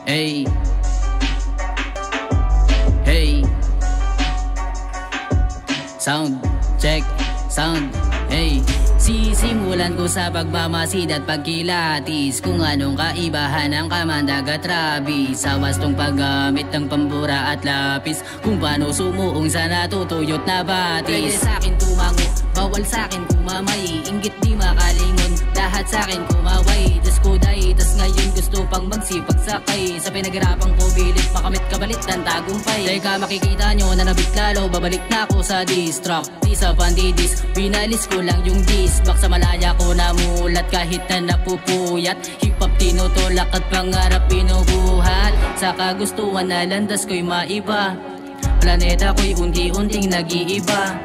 Hey, hey. Sound, check, sound, hey. Sisimulan ko sa pagmamasid at pagkilatis kung anong kaibahan ng kamandag at rabi sa wastong paggamit ng pambura at lapis, kung paano sumuong sa natutuyot na batis. Pwede sa'kin tumango, bawal sa'kin kumamay, inggit di makalingon, lahat sa'kin kumaway. Diyos ko day, tas ngayon gusto pang magsipag sakay sa pinaghirapang ko, bilit makamit kabalit ng tagumpay. Teka, makikita nyo na nabit lalo, babalik na ako sa distract, di sa pandidis, pinalis ko lang yung dis. Bak sa malaya ko namulat kahit na napupuyat, hip-hop tinutulak at pangarap pinubuhat. Sa kagustuhan na landas ko'y maiba, planeta ko'y unti-unting nag-iiba.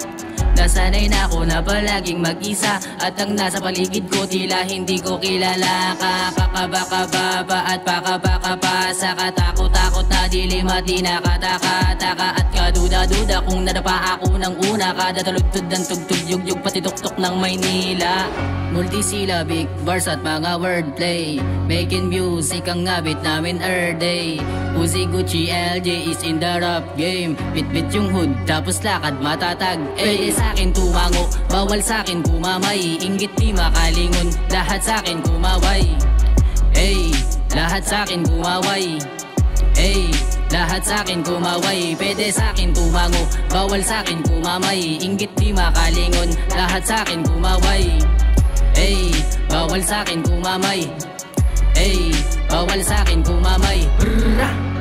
Nasanay na ako na palaging mag-isa, at ang nasa paligid ko tila hindi ko kilala. Kakabaka-baba at pakabaka sa katakot-takot na dilim at di nakataka-taka, at kaduda-duda kung nadapa ako ng una. Kada taludtod ng tugtog-yugyug pati tuktok ng Maynila. Multisyllabic bars at mga wordplay, making music ang ngabit namin every day. Uzi Gucci LJ is in the rap game, bit-bit yung hood tapos lakad matatag. Pwede sa'kin tumango, bawal sa'kin kumamay, inggit di makalingon, lahat sa'kin kumaway. Hey, lahat sa'kin kumaway. Hey, lahat sa'kin kumaway. Pwede sa'kin tumango, bawal sa'kin kumamay, inggit di makalingon, lahat sa'kin kumaway. Hey, bawal sa'kin kumamay. Hey, bawal sa'kin kumamay. Brrrah!